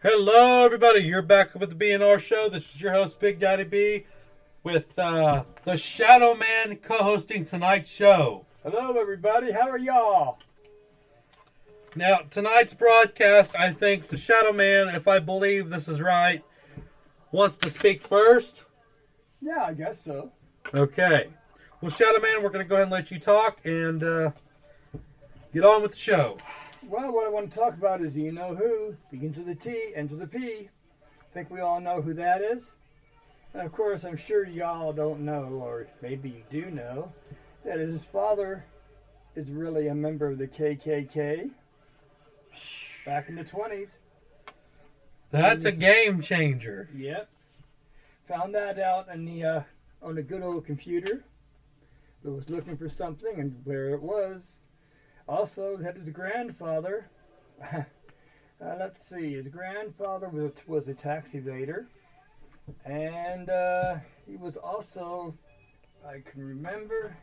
Hello, everybody. You're back with the B.AND.R Show. This is your host, Big Daddy B, with the Shadow Man co-hosting tonight's show. Hello, everybody. How are y'all? Now, tonight's broadcast, I think the Shadow Man, if I believe this is right, wants to speak first. Yeah, I guess so. Okay. Well, Shadow Man, we're going to go ahead and let you talk and get on with the show. Well, what I want to talk about is you know who. Begins with a T, ends with a P. I think we all know who that is. And of course, I'm sure y'all don't know, or maybe you do know, that his father is really a member of the KKK back in the 20s. That's a game changer. Yep. Found that out on a good old computer. It was looking for something, and where it was. Also, that his grandfather, let's see, his grandfather was a tax evader, and he was also, I can remember,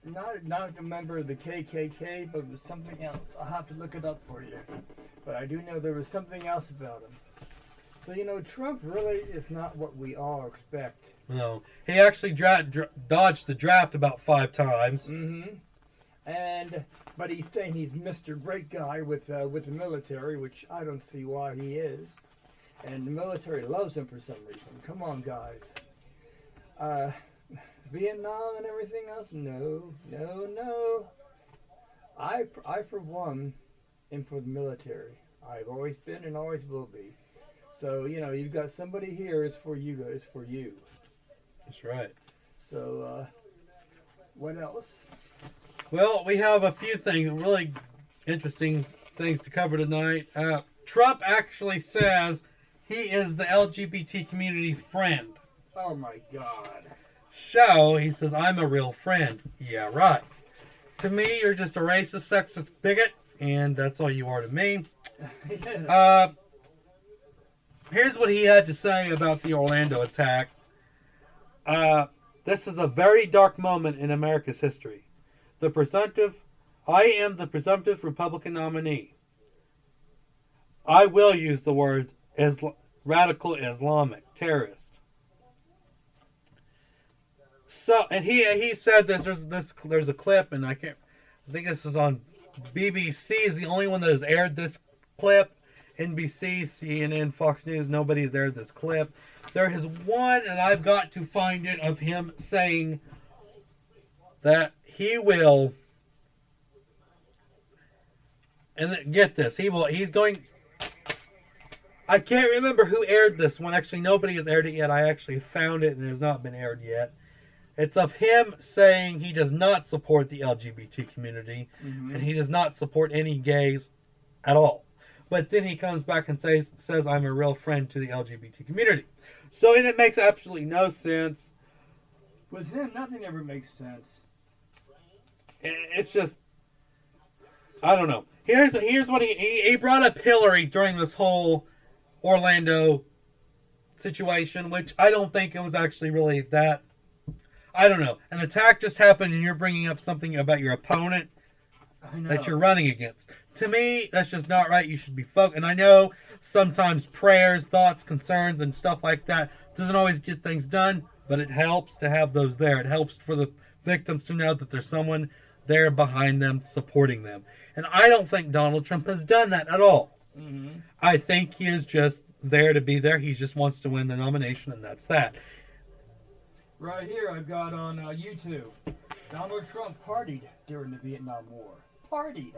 not a member of the KKK, but it was something else. I'll have to look it up for you, but I do know there was something else about him. So, you know, Trump really is not what we all expect. No. He actually dodged the draft about 5 times. Mm-hmm. But he's saying he's Mr. Great Guy with the military, which I don't see why he is. And the military loves him for some reason. Come on, guys. Vietnam and everything else? No. I for one, am for the military. I've always been and always will be. So, you know, you've got somebody here is for you guys, for you. That's right. So, what else? Well, we have a few things, really interesting things to cover tonight. Trump actually says he is the LGBT community's friend. Oh my God. So, he says, I'm a real friend. Yeah, right. To me, you're just a racist, sexist bigot, and that's all you are to me. Here's what he had to say about the Orlando attack. This is a very dark moment in America's history. I am the presumptive Republican nominee. I will use the words radical Islamic terrorist. So, and he said this. There's a clip, and I think this is on BBC. Is the only one that has aired this clip. NBC, CNN, Fox News. Nobody has aired this clip. There is one, and I've got to find it, of him saying that he will, and get this, he's going, I can't remember who aired this one. Actually, nobody has aired it yet. I actually found it, and it has not been aired yet. It's of him saying he does not support the LGBT community, and he does not support any gays at all. But then he comes back and says I'm a real friend to the LGBT community. So, and it makes absolutely no sense. With him, nothing ever makes sense. It's just, I don't know. Here's what he brought up Hillary during this whole Orlando situation, which I don't think it was actually really that. I don't know. An attack just happened, and you're bringing up something about your opponent that you're running against. To me, that's just not right. You should be focused. And I know sometimes prayers, thoughts, concerns, and stuff like that doesn't always get things done, but it helps to have those there. It helps for the victims to know that there's someone there behind them, supporting them. And I don't think Donald Trump has done that at all. Mm-hmm. I think he is just there to be there. He just wants to win the nomination, and that's that. Right here, I've got on YouTube, Donald Trump partied during the Vietnam War. Partied.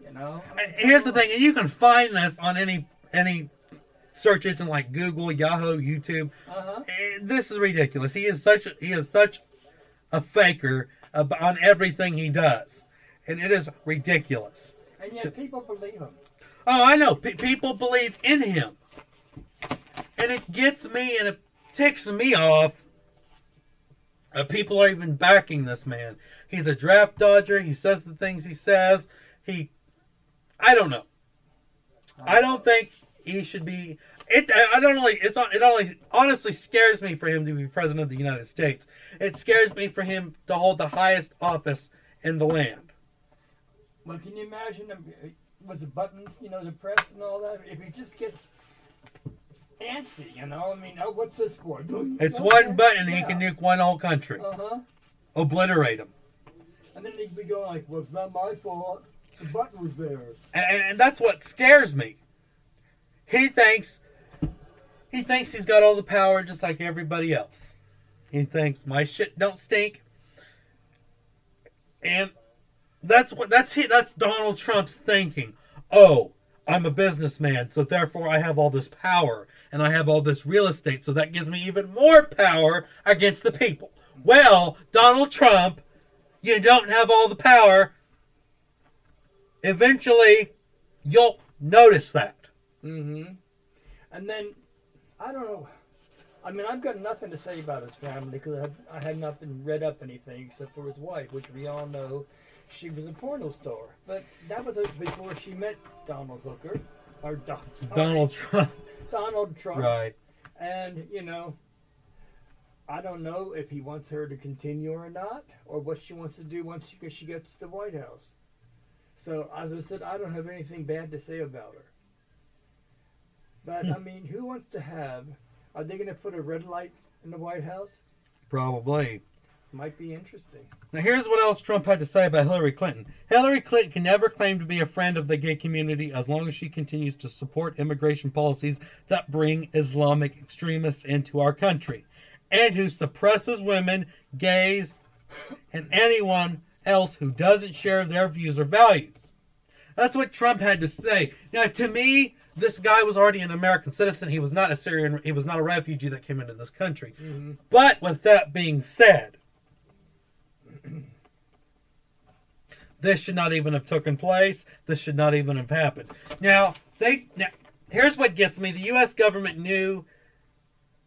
You know? Here's the thing, and you can find this on any search engine like Google, Yahoo, YouTube. Uh-huh. This is ridiculous. He is such a faker on everything he does, and it is ridiculous. And yet people believe him. Oh, I know. People believe in him, and it gets me, and it ticks me off. People are even backing this man. He's a draft dodger. He says the things he says. I don't know. I don't think he should be. It only honestly scares me for him to be president of the United States. It scares me for him to hold the highest office in the land. Well, can you imagine him? with the buttons, to press and all that. If he just gets antsy, I mean, oh, what's this for? It's Okay. one button, he Yeah. can nuke one whole country. Obliterate them. And then he'd be going like, well, it's not my fault. The button was there. And that's what scares me. He thinks he's got all the power just like everybody else. He thinks my shit don't stink. And that's Donald Trump's thinking. Oh, I'm a businessman, so therefore I have all this power and I have all this real estate, so that gives me even more power against the people. Well, Donald Trump, you don't have all the power. Eventually, you'll notice that. Mm-hmm. And then, I don't know. I mean, I've got nothing to say about his family because I had not been read up anything except for his wife, which we all know she was a porno star. But that was before she met Donald Hooker. Or Donald Trump. Donald Trump. Right. And, I don't know if he wants her to continue or not, or what she wants to do once she gets to the White House. So, as I said, I don't have anything bad to say about her. But, I mean, who wants to have... Are they going to put a red light in the White House? Probably. Might be interesting. Now here's what else Trump had to say about Hillary Clinton. Hillary Clinton can never claim to be a friend of the gay community as long as she continues to support immigration policies that bring Islamic extremists into our country, and who suppresses women, gays, and anyone else who doesn't share their views or values. That's what Trump had to say. Now, to me, this guy was already an American citizen. He was not a Syrian. He was not a refugee that came into this country. Mm-hmm. But with that being said, this should not even have taken place. This should not even have happened. Now, here's what gets me. The U.S. government knew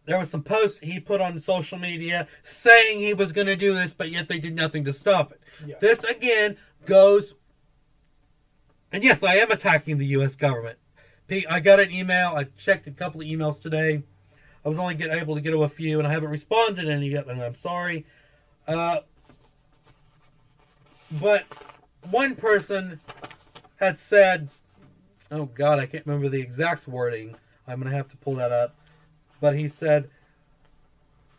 there was some posts he put on social media saying he was going to do this, but yet they did nothing to stop it. Yeah. This, again, goes... And yes, I am attacking the U.S. government. I got an email. I checked a couple of emails today. I was only able to get to a few, and I haven't responded to any yet, and I'm sorry. But one person had said, oh God, I can't remember the exact wording. I'm going to have to pull that up. But he said,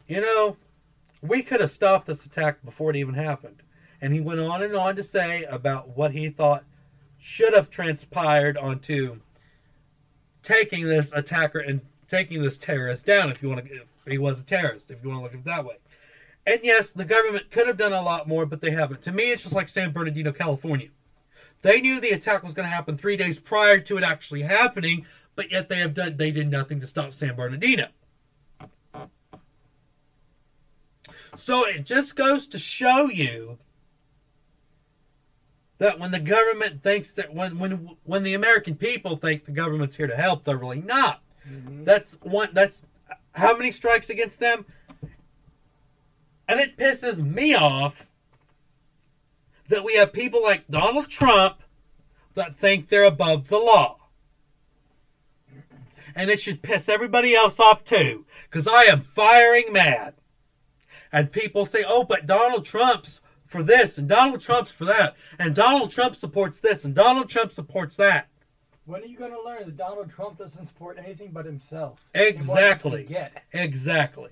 we could have stopped this attack before it even happened. And he went on and on to say about what he thought should have transpired onto taking this attacker and taking this terrorist down, if he was a terrorist, if you want to look at it that way. And yes, the government could have done a lot more, but they haven't. To me, it's just like San Bernardino, California. They knew the attack was going to happen 3 days prior to it actually happening, but yet they did nothing to stop San Bernardino. So it just goes to show you that when the government thinks that when the American people think the government's here to help, they're really not. Mm-hmm. That's how many strikes against them? And it pisses me off that we have people like Donald Trump that think they're above the law. And it should piss everybody else off too, because I am firing mad. And people say, oh, but Donald Trump's for this, and Donald Trump's for that, and Donald Trump supports this, and Donald Trump supports that. When are you going to learn that Donald Trump doesn't support anything but himself? Exactly. Exactly.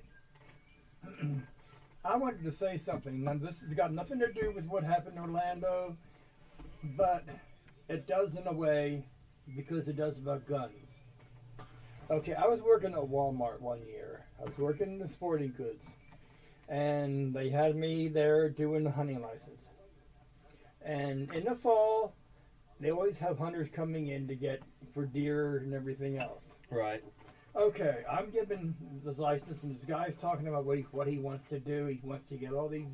I wanted to say something. Now, this has got nothing to do with what happened in Orlando, but it does in a way because it does about guns. Okay, I was working at Walmart one year. I was working in the sporting goods. And they had me there doing the hunting license. And in the fall, they always have hunters coming in to get for deer and everything else. Right. Okay, I'm giving this license, and this guy's talking about what he wants to do. He wants to get all these,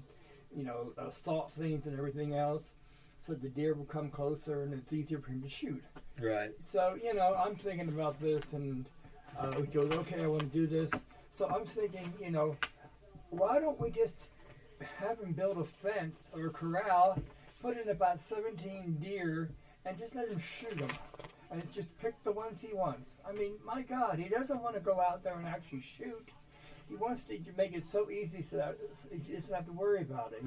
assault things and everything else, so the deer will come closer and it's easier for him to shoot. Right. So, I'm thinking about this, and he goes, okay, I want to do this. So I'm thinking, why don't we just have him build a fence or a corral, put in about 17 deer, and just let him shoot them? And just pick the ones he wants. I mean, my God, he doesn't want to go out there and actually shoot. He wants to make it so easy so that he doesn't have to worry about it,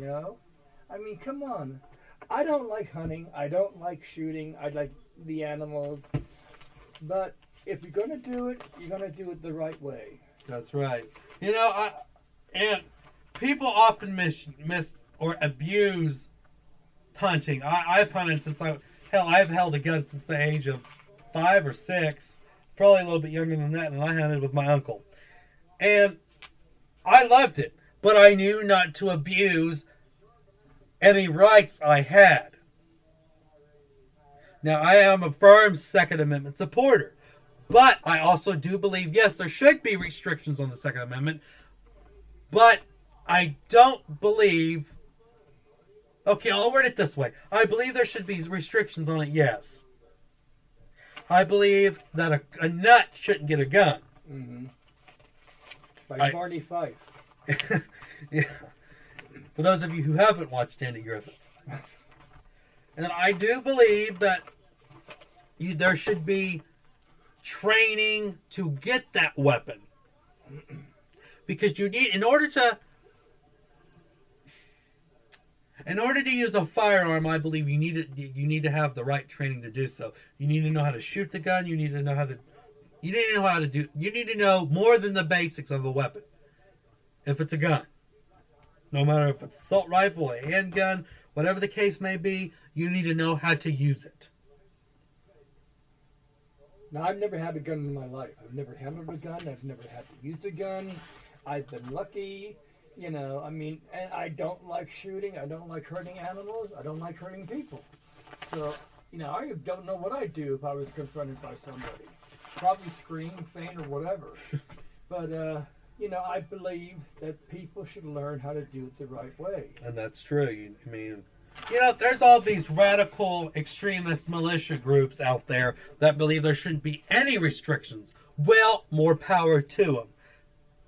I mean, come on. I don't like hunting. I don't like shooting. I like the animals. But if you're going to do it, you're going to do it the right way. That's right. You know, and people often miss or abuse hunting. I've hunted since I've held a gun since the age of 5 or 6, probably a little bit younger than that, and I hunted with my uncle. And I loved it, but I knew not to abuse any rights I had. Now, I am a firm Second Amendment supporter, but I also do believe, yes, there should be restrictions on the Second Amendment, but I don't believe... Okay, I'll word it this way. I believe there should be restrictions on it, yes. I believe that a nut shouldn't get a gun. Mm-hmm. Like Barney Fife. Yeah. For those of you who haven't watched Andy Griffith. And I do believe that there should be training to get that weapon. Because you need, in order to use a firearm, I believe you need to have the right training to do so. You need to know how to shoot the gun. You need to know you need to know more than the basics of a weapon. If it's a gun, no matter if it's an assault rifle, a handgun, whatever the case may be, you need to know how to use it. Now, I've never had a gun in my life. I've never handled a gun. I've never had to use a gun. I've been lucky. You know, I mean, and I don't like shooting. I don't like hurting animals. I don't like hurting people. So, you know, I don't know what I'd do if I was confronted by somebody. Probably scream, faint, or whatever. But, you know, I believe that people should learn how to do it the right way. And that's true. I mean, you know, there's all these radical extremist militia groups out there that believe there shouldn't be any restrictions. Well, more power to them.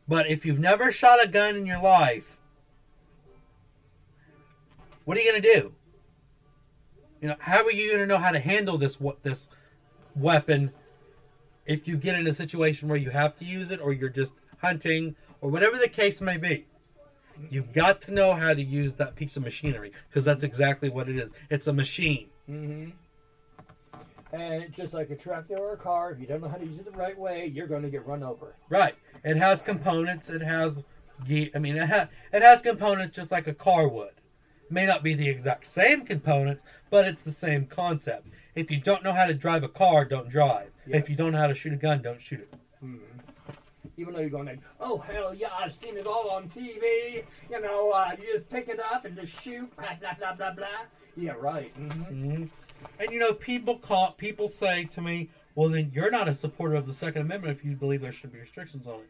But if you've never shot a gun in your life, what are you going to do? You know, how are you going to know how to handle this weapon if you get in a situation where you have to use it, or you're just hunting, or whatever the case may be? You've got to know how to use that piece of machinery, because that's exactly what it is. It's a machine. Mm-hmm. And just like a tractor or a car, if you don't know how to use it the right way, you're going to get run over. Right. It has components. It has components just like a car would. It may not be the exact same components, but it's the same concept. If you don't know how to drive a car, don't drive. Yes. If you don't know how to shoot a gun, don't shoot it. Mm-hmm. Even though you're going like, oh, hell yeah, I've seen it all on TV. You know, you just pick it up and just shoot, blah, blah, blah, blah, blah. Yeah, right. Mm-hmm. Mm-hmm. And, you know, people say to me, well, then you're not a supporter of the Second Amendment if you believe there should be restrictions on it.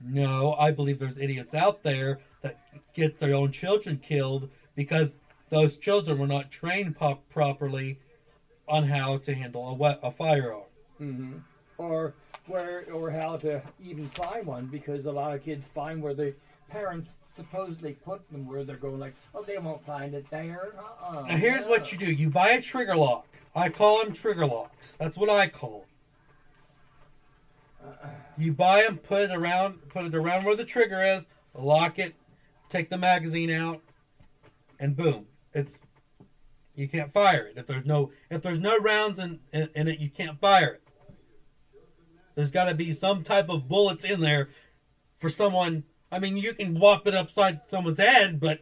No, I believe there's idiots out there that get their own children killed because those children were not trained properly on how to handle a firearm. Mm-hmm. Or how to even find one, because a lot of kids find where the parents supposedly put them, where they're going like, oh, they won't find it there. Now here's what you do. You buy a trigger lock. I call them trigger locks. That's what I call them. You buy them, put it around where the trigger is, lock it, take the magazine out, and boom. You can't fire it. If there's no rounds in it, you can't fire it. There's got to be some type of bullets in there for someone. I mean, you can whop it upside someone's head, but